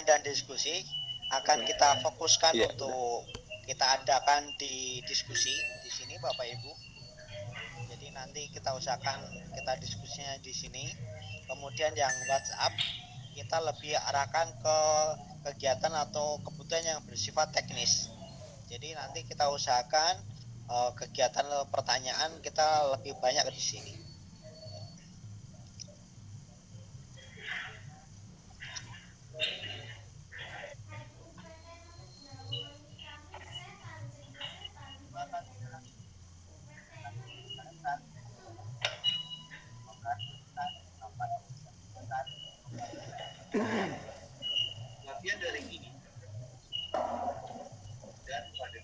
pelatihan dan diskusi akan kita fokuskan untuk kita adakan di diskusi di sini Bapak Ibu. Jadi nanti kita usahakan kita diskusinya di sini. Kemudian yang WhatsApp kita lebih arahkan ke kegiatan atau kebutuhan yang bersifat teknis. Jadi nanti kita usahakan kegiatan pertanyaan kita lebih banyak di sini. Latihan daring ini dan pada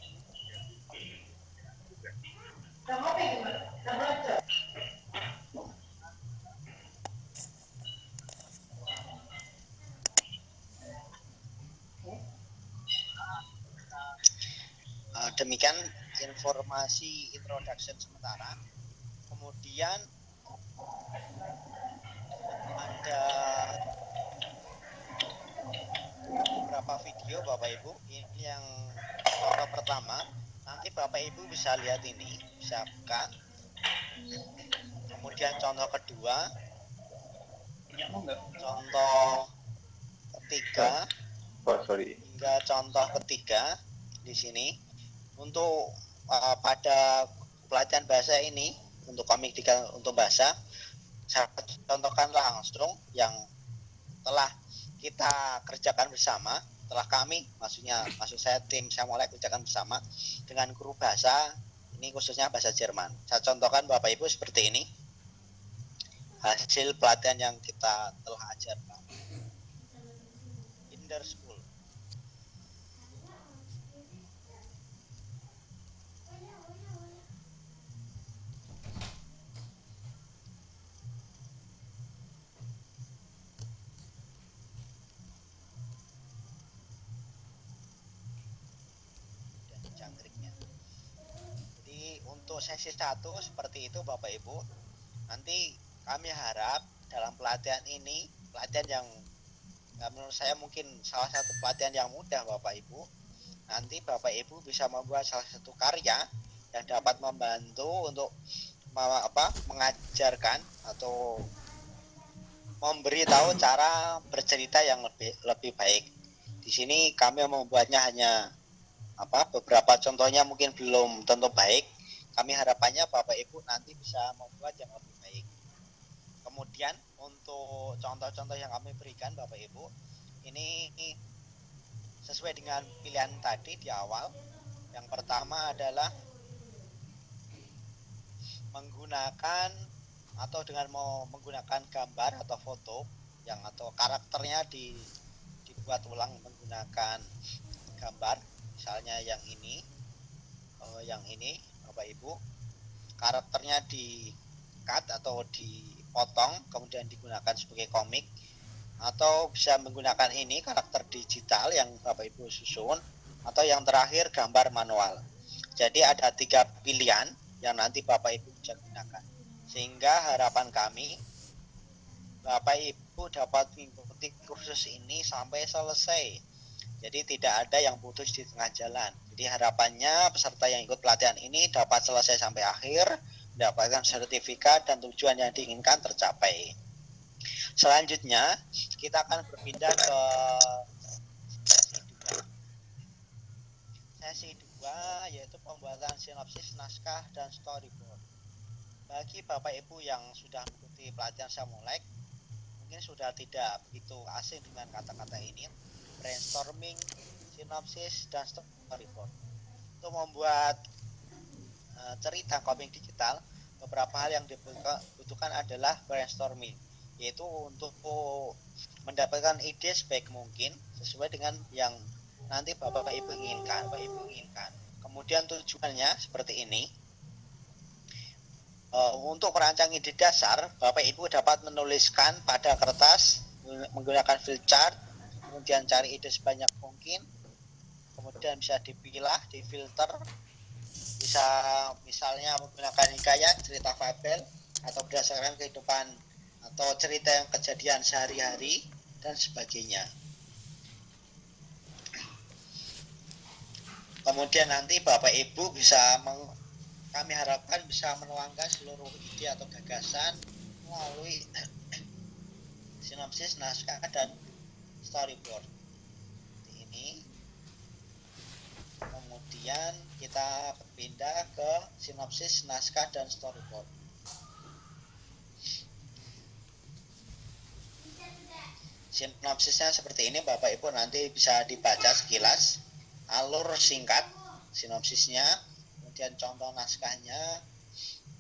demikian informasi introduction sementara. Kemudian ada beberapa video Bapak Ibu. Ini yang contoh pertama. Nanti Bapak Ibu bisa lihat ini, bisa buka. Kemudian contoh kedua, contoh ketiga, hingga contoh ketiga di sini. Untuk pada pelatihan bahasa ini, untuk komik untuk bahasa, saya contohkan langsung yang telah kita kerjakan bersama, telah kami, maksud saya tim saya mulai kerjakan bersama dengan guru bahasa, ini khususnya bahasa Jerman. Saya contohkan Bapak Ibu seperti ini, hasil pelatihan yang kita telah ajarkan in der school. Jadi untuk sesi 1 seperti itu Bapak Ibu. Nanti kami harap dalam pelatihan ini, pelatihan yang menurut saya mungkin salah satu pelatihan yang mudah Bapak Ibu. Nanti Bapak Ibu bisa membuat salah satu karya yang dapat membantu untuk mengajarkan atau memberitahu cara bercerita yang lebih baik. Di sini kami membuatnya hanya beberapa contohnya mungkin belum tentu baik. Kami harapannya Bapak Ibu nanti bisa membuat yang lebih baik. Kemudian untuk contoh-contoh yang kami berikan Bapak Ibu, ini sesuai dengan pilihan tadi di awal. Yang pertama adalah menggunakan atau dengan mau menggunakan gambar atau foto yang atau karakternya dibuat ulang menggunakan gambar. Misalnya yang ini Bapak Ibu, karakternya di cut atau dipotong kemudian digunakan sebagai komik, atau bisa menggunakan ini karakter digital yang Bapak Ibu susun, atau yang terakhir gambar manual. Jadi ada 3 pilihan yang nanti Bapak Ibu bisa gunakan, sehingga harapan kami Bapak Ibu dapat mengikuti kursus ini sampai selesai. Jadi tidak ada yang putus di tengah jalan. Jadi harapannya peserta yang ikut pelatihan ini dapat selesai sampai akhir, mendapatkan sertifikat dan tujuan yang diinginkan tercapai. Selanjutnya kita akan berpindah ke sesi 2, yaitu pembuatan sinopsis, naskah, dan storyboard. Bagi Bapak Ibu yang sudah mengikuti pelatihan Samulek, mungkin sudah tidak begitu asing dengan kata-kata ini. Brainstorming, sinopsis, dan storyboard. Untuk membuat cerita komik digital, beberapa hal yang dibutuhkan adalah brainstorming, yaitu untuk mendapatkan ide sebaik mungkin sesuai dengan yang nanti Bapak Ibu inginkan. Kemudian tujuannya seperti ini. Untuk merancang ide dasar, Bapak Ibu dapat menuliskan pada kertas menggunakan flipchart, kemudian cari ide sebanyak mungkin, kemudian bisa dipilah, difilter, bisa misalnya menggunakan hikayat, cerita fabel, atau berdasarkan kehidupan atau cerita yang kejadian sehari-hari dan sebagainya. Kemudian nanti Bapak Ibu kami harapkan bisa menuangkan seluruh ide atau gagasan melalui sinopsis, naskah, dan storyboard. Ini kemudian kita berpindah ke sinopsis, naskah, dan storyboard. Sinopsisnya seperti ini, Bapak Ibu nanti bisa dibaca sekilas alur singkat sinopsisnya, kemudian contoh naskahnya,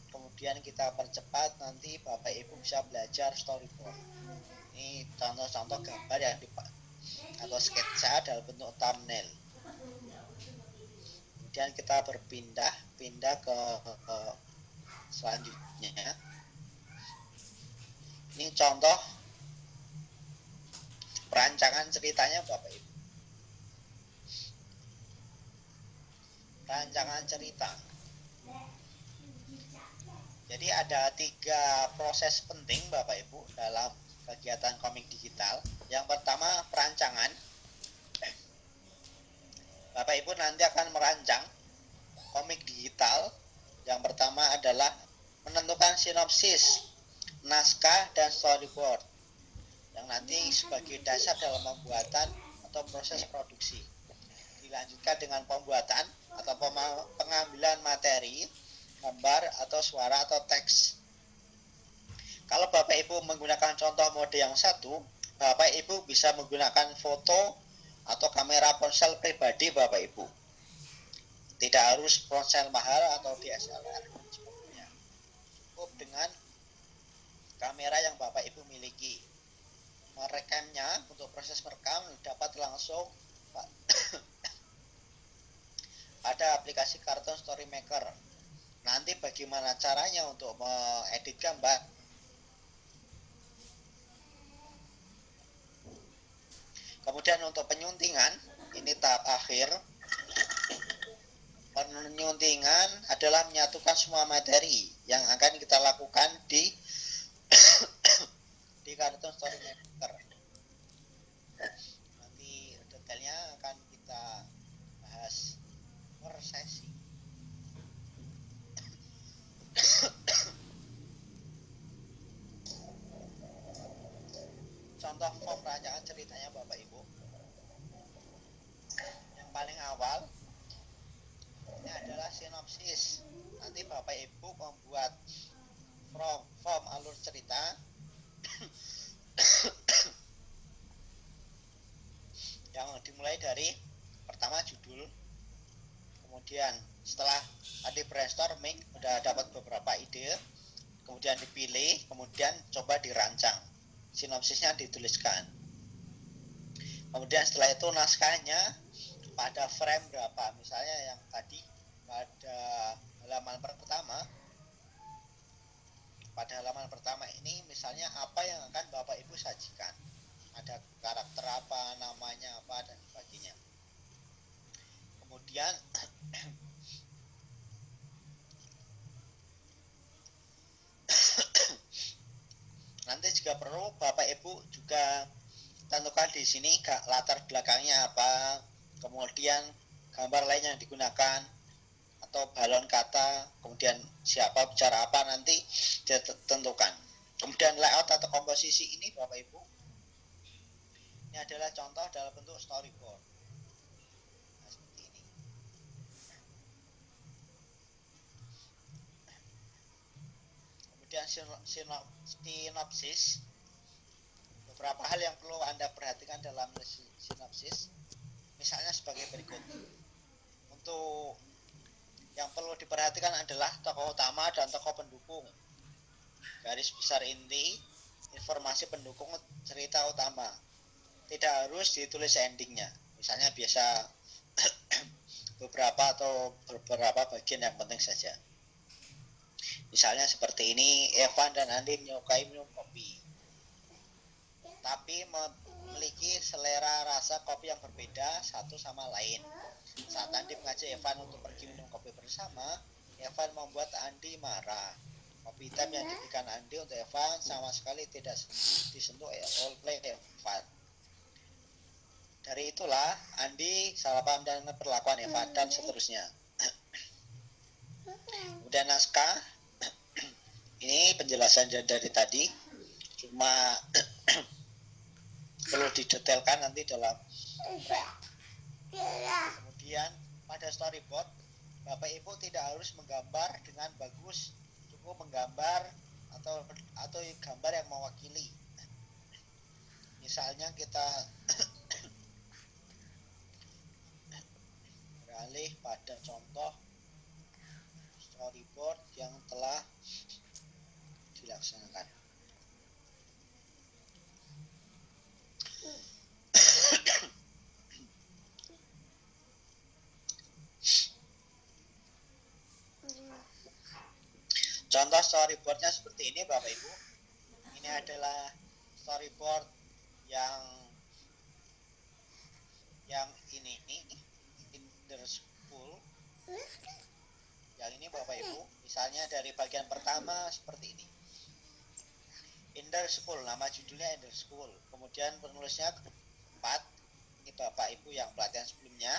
kemudian kita percepat, nanti Bapak Ibu bisa belajar storyboard. Ini contoh-contoh gambar yang atau sketsa dalam bentuk thumbnail. Kemudian kita pindah ke selanjutnya. Ini contoh perancangan ceritanya Bapak Ibu. Rancangan cerita. Jadi ada 3 proses penting Bapak Ibu dalam kegiatan komik digital. Yang pertama perancangan. Bapak Ibu nanti akan merancang komik digital. Yang pertama adalah menentukan sinopsis, naskah, dan storyboard yang nanti sebagai dasar dalam pembuatan atau proses produksi. Dilanjutkan dengan pembuatan atau pengambilan materi, gambar atau suara atau teks. Kalau Bapak Ibu menggunakan contoh mode yang satu, Bapak Ibu bisa menggunakan foto atau kamera ponsel pribadi Bapak Ibu. Tidak harus ponsel mahal atau DSLR sebagainya. Cukup dengan kamera yang Bapak Ibu miliki. Merekamnya, untuk proses merekam dapat langsung pada aplikasi Cartoon Story Maker. Nanti bagaimana caranya untuk mengedit gambar? Kemudian untuk penyuntingan, ini tahap akhir. Penyuntingan adalah menyatukan semua materi yang akan kita lakukan di Cartoon Story Maker. Nanti detailnya akan kita bahas per sesi. Contoh form rancangan ceritanya Bapak Ibu. Yang paling awal ini adalah sinopsis. Nanti Bapak Ibu membuat form alur cerita yang dimulai dari pertama judul, kemudian setelah tadi brainstorming udah dapat beberapa ide, kemudian dipilih, kemudian coba dirancang, sinopsisnya dituliskan, kemudian setelah itu naskahnya pada frame berapa, misalnya yang tadi pada halaman pertama ini misalnya apa yang akan Bapak Ibu sajikan, ada karakter apa, namanya apa, dan sebagainya. Kemudian nanti jika perlu Bapak Ibu juga tentukan di sini latar belakangnya apa, kemudian gambar lain yang digunakan atau balon kata, kemudian siapa bicara apa, nanti ditentukan. Kemudian layout atau komposisi ini Bapak Ibu, ini adalah contoh dalam bentuk storyboard. Nah, seperti ini. Kemudian sinopsis. Beberapa hal yang perlu Anda perhatikan dalam sinopsis, misalnya sebagai berikut. Untuk yang perlu diperhatikan adalah tokoh utama dan tokoh pendukung. Garis besar inti, informasi pendukung cerita utama. Tidak harus ditulis endingnya. Misalnya biasa beberapa bagian yang penting saja. Misalnya seperti ini, Evan dan Andi menyukai minum kopi, tapi memiliki selera rasa kopi yang berbeda satu sama lain. Saat Andi mengajak Evan untuk pergi minum kopi bersama, Evan membuat Andi marah. Kopi hitam yang diberikan Andi untuk Evan sama sekali tidak disentuh oleh Evan. Dari itulah Andi salah paham dan perlakuan Eva dan seterusnya. Kemudian naskah ini penjelasan dari tadi, cuma perlu didetailkan nanti dalam frame. Kemudian pada storyboard Bapak Ibu tidak harus menggambar dengan bagus, cukup menggambar atau gambar yang mewakili. Misalnya kita beralih pada contoh storyboard yang telah dilaksanakan. Contoh storyboardnya seperti ini Bapak Ibu. Ini adalah storyboard yang ini in the school. Yang ini Bapak Ibu, misalnya dari bagian pertama seperti ini. In the school, nama judulnya In the school. Kemudian penulisnya keempat, ini Bapak Ibu yang pelatihan sebelumnya.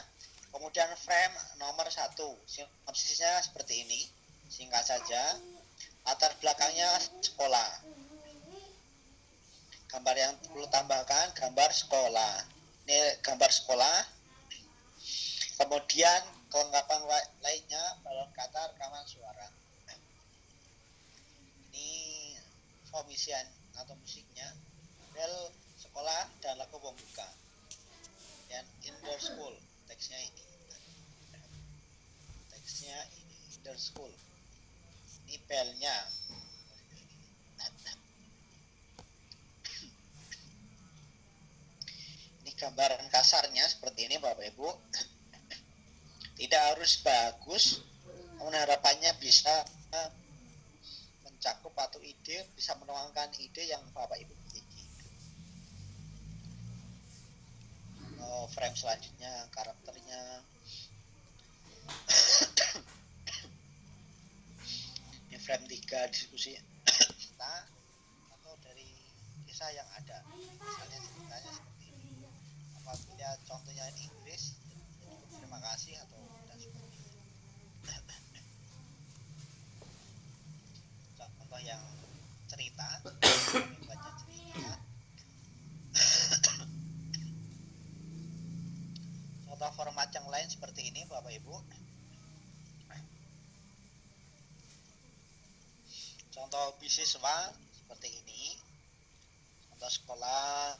Kemudian frame nomor 1, sinopsisnya seperti ini, singkat saja. Latar belakangnya sekolah. Gambar yang perlu tambahkan, gambar sekolah. Ini gambar sekolah. Kemudian kelengkapan lainnya, balon kata, rekaman suara. Ini komisian atau musiknya, bel sekolah dan lagu pembuka. Dan in the school, teksnya ini. In the school. Ini belnya. Ini gambaran kasarnya seperti ini Bapak Ibu. Tidak harus bagus, namun harapannya bisa mencakup atau ide, bisa menuangkan ide yang Bapak Ibu miliki. Frame selanjutnya, karakternya. Ini frame 3 diskusi kita atau dari kisah yang ada. Misalnya ceritanya seperti ini. Apabila contohnya ini Inggris, terima kasih atau dan sebagainya. Contoh yang cerita, baca cerita. Contoh format yang lain seperti ini Bapak Ibu. Contoh bisniswa seperti ini. Contoh sekolah